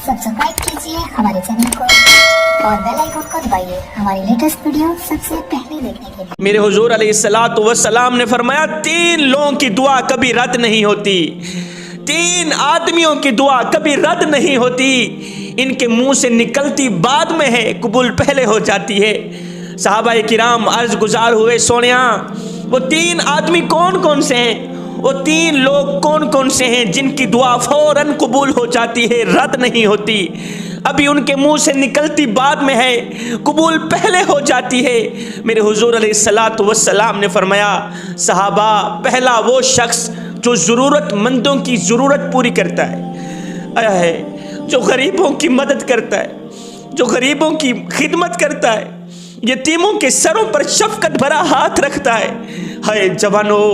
Subscribe कीजिए हमारे channel को और बेल आइकन को दबाइए हमारी लेटेस्ट वीडियो सबसे पहले देखने के लिए। मेरे हुजूर अलैहिस्सलातु वस्सलाम ने फरमाया 3 लोगों की दुआ कभी रद्द नहीं होती, 3 आदमियों की दुआ कभी रद्द नहीं होती, इनके मुंह से निकलती बाद में है, कबूल पहले हो जाती है। सहाबाए किराम अर्ज गुजार हुए, सोनिया वो 3 आदमी कौन कौन से हैं, वो 3 लोग कौन कौन से हैं जिनकी दुआ फौरन कबूल हो जाती है, रद्द नहीं होती, अभी उनके मुंह से निकलती बाद में है, कबूल पहले हो जाती है। मेरे हुजूर अलैहिस्सलातु वस्सलाम ने फरमाया, सहाबा पहला वो शख्स जो ज़रूरतमंदों की ज़रूरत पूरी करता है, जो गरीबों की मदद करता है, जो गरीबों की खिदमत करता है, यतीमों के सरों पर शफकत भरा हाथ रखता है। हाय जवानों,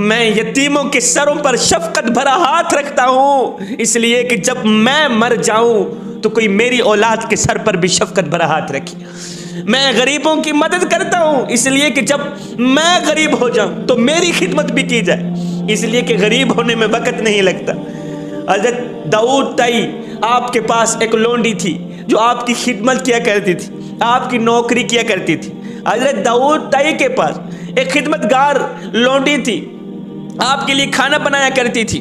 मैं यतीमों के सरों पर शफकत भरा हाथ रखता हूँ इसलिए कि जब मैं मर जाऊँ तो कोई मेरी औलाद के सर पर भी शफकत भरा हाथ रखे। मैं गरीबों की मदद करता हूँ इसलिए कि जब मैं गरीब हो जाऊँ तो मेरी खिदमत भी की जाए, इसलिए कि गरीब होने में वक़्त नहीं लगता। हज़रत दाऊद ताई, आपके पास एक लोंडी थी जो आपकी खिदमत किया करती थी, आपकी नौकरी किया करती थी। हज़रत दाऊद ताई के पास एक खिदमतगार लोंडी थी, आपके लिए खाना बनाया करती थी।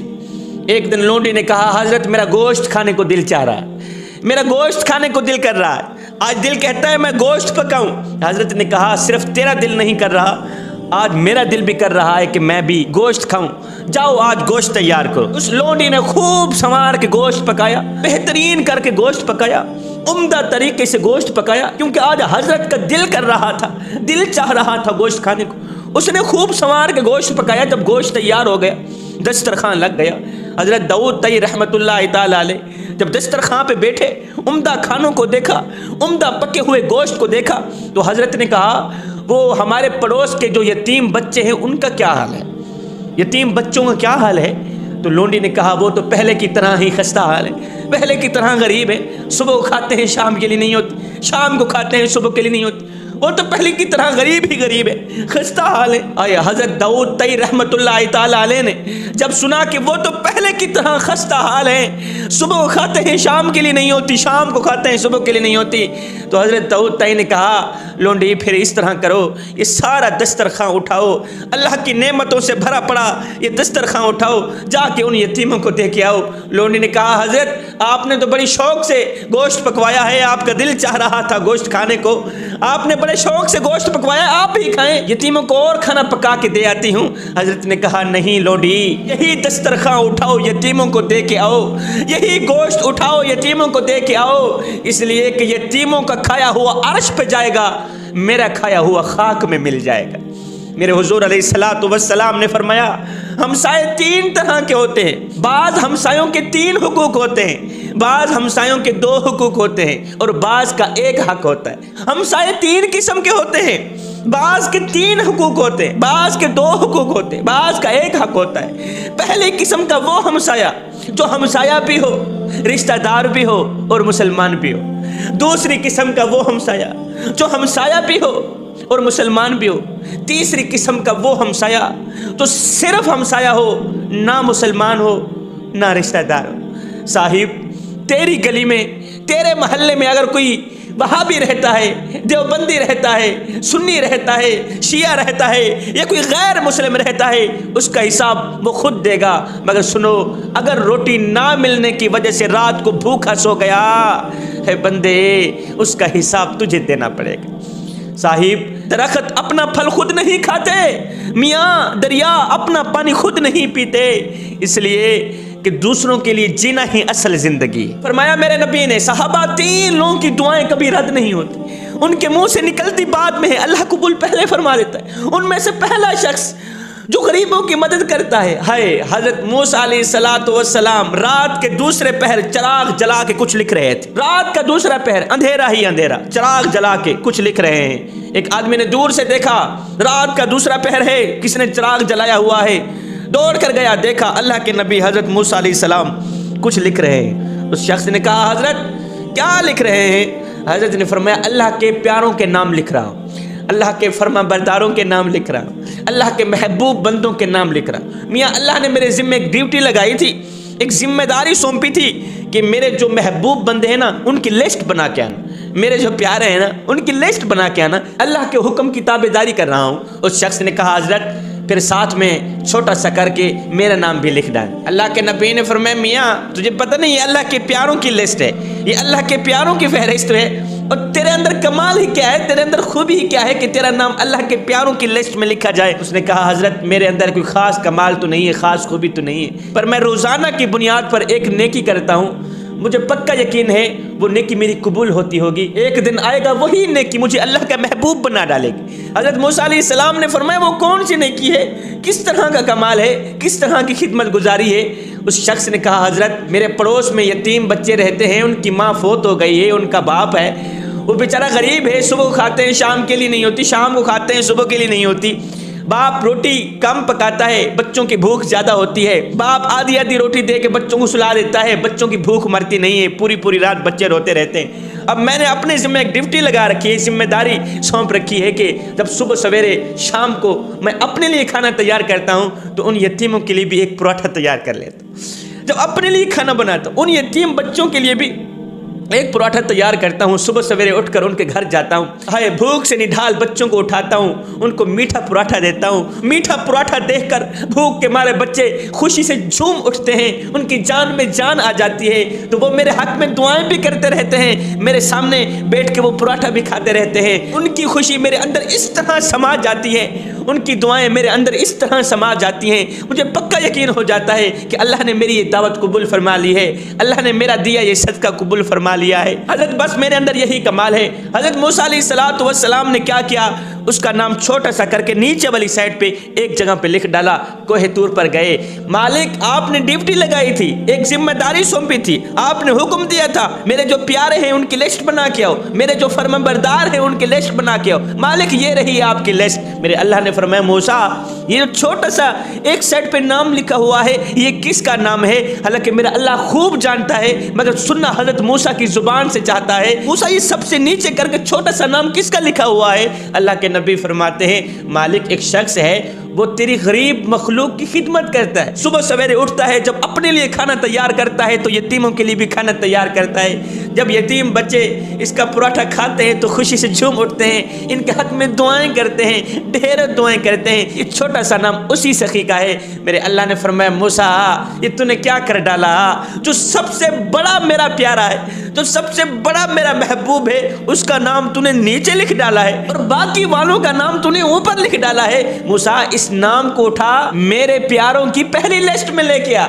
एक दिन लोंडी ने कहा, हज़रत मेरा गोश्त खाने को दिल चाह रहा है, मेरा गोश्त खाने को दिल कर रहा है, आज दिल कहता है मैं गोश्त पकाऊं। हज़रत ने कहा, सिर्फ तेरा दिल नहीं कर रहा, आज मेरा दिल भी कर रहा है कि मैं भी गोश्त खाऊं, जाओ आज गोश्त तैयार करो। उस लोंडी ने खूब संवार के गोश्त पकाया, बेहतरीन करके गोश्त पकाया, उम्दा तरीके से गोश्त पकाया, क्योंकि आज हज़रत का दिल कर रहा था, दिल चाह रहा था गोश्त खाने को। उसने खूब संवार के गोश्त पकाया। जब गोश्त तैयार हो गया, दस्तरखान लग गया। हज़रत दाऊद ताई रहमतुल्लाह ताला अलैह जब दस्तरखान पे बैठे, उम्दा खानों को देखा, उम्दा पके हुए गोश्त को देखा, तो हज़रत ने कहा, वो हमारे पड़ोस के जो यतीम बच्चे हैं उनका क्या हाल है, यतीम बच्चों का क्या हाल है? तो लोंडी ने कहा, वो तो पहले की तरह ही खस्ता हाल है, पहले की तरह गरीब है, सुबह को खाते हैं शाम के लिए नहीं होती, शाम को खाते हैं सुबह के लिए नहीं होती, वो तो पहले की तरह गरीब ही गरीब है, खस्ता हाल है। आया हज़रत दाऊद ताई रहमतुल्लाह ताला अलैह ने जब सुना कि वो तो पहले की तरह खस्ता हाल है, सुबह को खाते हैं शाम के लिए नहीं होती, शाम को खाते हैं सुबह के लिए नहीं होती, तो हज़रत दाऊद ताई ने कहा, लोंडी फिर इस तरह करो, ये सारा दस्तरखान उठाओ, अल्लाह की नेमतों से भरा पड़ा ये दस्तरखान उठाओ, जाके उन यतीमों को दे के आओ। लोंडी ने कहा, हज़रत आपने तो बड़ी शौक से गोश्त पकवाया है, आपका दिल चाह रहा था गोश्त खाने को, आपने बड़े शौक से गोश्त पकवाया, आप ही खाएं, यतीमों को और खाना पका के दे आती हूँ। हज़रत ने कहा, नहीं लोंडी, यही दस्तरखान उठाओ, यतीमों को दे के आओ, यही गोश्त उठाओ, यतीमों को दे के आओ, इसलिए कि यतीमों का खाया हुआ अर्श पे जाएगा, मेरा खाया हुआ खाक में मिल जाएगा। मेरे हुजूर अलैहिस्सलातु वस्सलाम ने फरमाया, हमसाए 3 तरह के होते हैं, बाज़ हमसायों के 3 हुकूक होते हैं, बाज़ हमसायों के 2 हुकूक होते हैं और बाज़ का 1 हक होता है। हमसाए 3 किस्म के होते हैं, बाज़ के 3 हुकूक होते हैं, बाज़ के 2 हुकूक होते हैं, बाज़ का 1 हक होता है। पहले किस्म का वो हमसाया जो हमसाया भी हो, रिश्तेदार भी हो और मुसलमान भी हो। दूसरी किस्म का वो हमसाया जो हमसाया भी हो और मुसलमान भी हो। तीसरी किस्म का वो हमसाया तो सिर्फ हमसाया हो, ना मुसलमान हो ना रिश्तेदार हो। साहिब, तेरी गली में, तेरे मोहल्ले में अगर कोई वहाबी रहता है, देवबंदी रहता है, सुन्नी रहता है, शिया रहता है या कोई गैर मुस्लिम रहता है, उसका हिसाब वो खुद देगा। मगर सुनो, अगर रोटी ना मिलने की वजह से रात को भूखा सो गया है बंदे, उसका हिसाब तुझे देना पड़ेगा। साहिब, दरख्त अपना फल खुद नहीं खाते, मियाँ दरिया अपना पानी खुद नहीं पीते, इसलिए कि दूसरों के लिए जीना ही असल जिंदगी। फरमाया मेरे नबी ने, सहाबा 3 लोगों की दुआएं कभी रद्द नहीं होती, उनके मुंह से निकलती बाद में है, अल्लाह कबूल पहले फरमा देता है। उनमें से पहला शख्स जो गरीबों की मदद करता है। हज़रत मूसा अलैहिस्सलातु वस्सलाम रात के दूसरे पहर चिराग जला के कुछ लिख रहे थे, रात का दूसरा पहर, अंधेरा ही अंधेरा, चिराग जला के कुछ लिख रहे हैं। एक आदमी ने दूर से देखा, रात का दूसरा पहर है, किसने चिराग जलाया हुआ है, दौड़ कर गया, देखा अल्लाह के नबी हज़रत मूसा अलैहिस्सलाम कुछ लिख रहे हैं। उस शख्स ने कहा, हज़रत क्या लिख रहे हैं? हज़रत ने फरमाया, अल्लाह के प्यारों के नाम लिख रहा हूँ, अल्लाह के फरमा बरदारों के नाम लिख रहा हूँ, अल्लाह के महबूब बंदों के नाम लिख रहा हूँ। मियाँ, अल्लाह ने मेरे ज़िम्मे एक ड्यूटी लगाई थी, ایک ذمہ داری سونپی تھی کہ میرے جو محبوب بندے ہیں نا ان کی لسٹ بنا کے آنا، میرے جو پیارے ہیں نا ان کی لسٹ بنا کے آنا، اللہ کے حکم کی تابعداری کر رہا ہوں۔ اس شخص نے کہا حضرت پھر ساتھ میں چھوٹا سا کر کے میرا نام بھی لکھ ڈال۔ اللہ کے نبی نے فرمایا میاں تجھے پتہ نہیں یہ اللہ کے پیاروں کی لسٹ ہے، یہ اللہ کے پیاروں کی فہرست ہے، اور تیرے اندر کمال ہی کیا ہے، تیرے اندر خوبی ہی کیا ہے کہ تیرا نام اللہ کے پیاروں کی لسٹ میں لکھا جائے۔ اس نے کہا حضرت میرے اندر کوئی خاص کمال تو نہیں ہے، خاص خوبی تو نہیں ہے، پر میں روزانہ کی بنیاد پر ایک نیکی کرتا ہوں، مجھے پکا یقین ہے وہ نیکی میری قبول ہوتی ہوگی، ایک دن آئے گا وہی نیکی مجھے اللہ کا محبوب بنا ڈالے گی۔ حضرت موسیٰ علیہ السلام نے فرمایا وہ کون سی نیکی ہے، کس طرح کا کمال ہے، کس طرح کی خدمت گزاری ہے؟ اس شخص نے کہا حضرت میرے پڑوس میں یتیم بچے رہتے ہیں، ان کی ماں فوت ہو گئی ہے، ان کا باپ ہے، وہ بیچارہ غریب ہے، صبح کو کھاتے ہیں شام کے لیے نہیں ہوتی، شام کو کھاتے ہیں صبح کے لیے نہیں ہوتی، باپ روٹی کم پکاتا ہے، بچوں کی بھوک زیادہ ہوتی ہے، باپ آدھی آدھی روٹی دے کے بچوں کو سلا دیتا ہے، بچوں کی بھوک مرتی نہیں ہے، پوری پوری رات بچے روتے رہتے ہیں۔ اب میں نے اپنے ذمہ ایک ڈیوٹی لگا رکھی ہے، ذمہ داری سونپ رکھی ہے کہ جب صبح سویرے شام کو میں اپنے لیے کھانا تیار کرتا ہوں تو ان یتیموں کے لیے بھی ایک پراٹھا تیار کر لیتا ہوں، جب اپنے لیے کھانا بناتا ہوں ان یتیم بچوں کے لیے بھی ایک پراٹھا تیار کرتا ہوں، صبح سویرے اٹھ کر ان کے گھر جاتا ہوں، ہائے بھوک سے نڈھال بچوں کو اٹھاتا ہوں، ان کو میٹھا پراٹھا دیتا ہوں، میٹھا پراٹھا دیکھ کر بھوک کے مارے بچے خوشی سے جھوم اٹھتے ہیں، ان کی جان میں جان آ جاتی ہے، تو وہ میرے حق میں دعائیں بھی کرتے رہتے ہیں، میرے سامنے بیٹھ کے وہ پراٹھا بھی کھاتے رہتے ہیں، ان کی خوشی میرے اندر اس طرح سما جاتی ہے، ان کی دعائیں میرے اندر اس طرح سما جاتی ہیں، مجھے پکا یقین ہو جاتا ہے کہ اللہ نے میری یہ دعوت قبول فرما لی ہے، اللہ نے میرا دیا یہ صدقہ قبول فرما لیا ہے۔ حضرت بس میرے اندر یہی کمال ہے۔ حضرت موسیٰ علیہ السلام نے کیا کیا، اس کا نام چھوٹا سا کر کے نیچے والی سائڈ پہ ایک جگہ پہ لکھ ڈالا، کوہ طور پر گئے۔ مالک آپ نے ڈیوٹی لگائی تھی، ایک ذمہ داری سونپی تھی، آپ نے حکم دیا تھا میرے جو پیارے ہیں ان کی لسٹ بنا کے آؤ، میرے جو فرمانبردار ہیں ان کی لسٹ بنا کے آؤ۔ مالک یہ رہی آپ کی لسٹ۔ میرے اللہ نے فرمایا موسیٰ یہ جو چھوٹا سا ایک سائڈ پہ نام لکھا ہوا ہے یہ کس کا نام ہے؟ حالانکہ میرا اللہ خوب جانتا ہے، مگر سننا حضرت موسیٰ کی زبان سے چاہتا ہے۔ موسیٰ یہ سب سے نیچے کر کے چھوٹا سا نام کس کا لکھا ہوا ہے؟ اللہ کے نبی فرماتے ہیں مالک ایک شخص ہے وہ تیری غریب مخلوق کی خدمت کرتا ہے، صبح سویرے اٹھتا ہے، جب اپنے لیے کھانا تیار کرتا ہے تو یتیموں کے لیے بھی کھانا تیار کرتا ہے، جب یتیم بچے اس کا پراٹھا کھاتے ہیں تو خوشی سے جھوم اٹھتے ہیں، ان کے حق میں دعائیں کرتے ہیں، ڈھیر دعائیں کرتے ہیں۔ یہ چھوٹا سا نام اسی سخی کا ہے۔ میرے اللہ نے فرمایا موسیٰ یہ تو نے کیا کر ڈالا، جو سب سے بڑا میرا پیارا ہے، جو سب سے بڑا میرا محبوب ہے اس کا نام تو نے نیچے لکھ ڈالا ہے اور باقی والوں کا نام تو نے اوپر لکھ ڈالا ہے۔ موسیٰ اس نام کو اٹھا میرے پیاروں کی پہلی لسٹ میں لے کے آ۔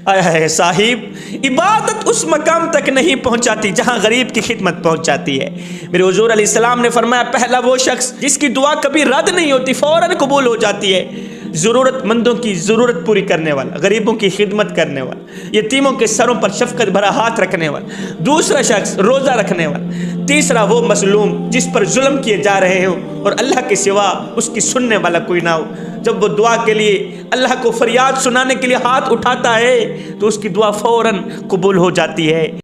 اے صاحب عبادت اس مقام تک نہیں پہنچاتی جہاں غریب کی خدمت پہنچ جاتی ہے۔ میرے حضور علیہ السلام نے فرمایا پہلا وہ شخص جس کی دعا کبھی رد نہیں ہوتی، فوراً قبول ہو جاتی ہے، ضرورت مندوں کی ضرورت پوری کرنے والا، غریبوں کی خدمت کرنے والا، یتیموں کے سروں پر شفقت بھرا ہاتھ رکھنے والا۔ دوسرا شخص روزہ رکھنے والا۔ تیسرا وہ مظلوم جس پر ظلم کیے جا رہے ہوں اور اللہ کے سوا اس کی سننے والا کوئی نہ ہو، جب وہ دعا کے لیے اللہ کو فریاد سنانے کے لیے ہاتھ اٹھاتا ہے تو اس کی دعا فوراً قبول ہو جاتی ہے۔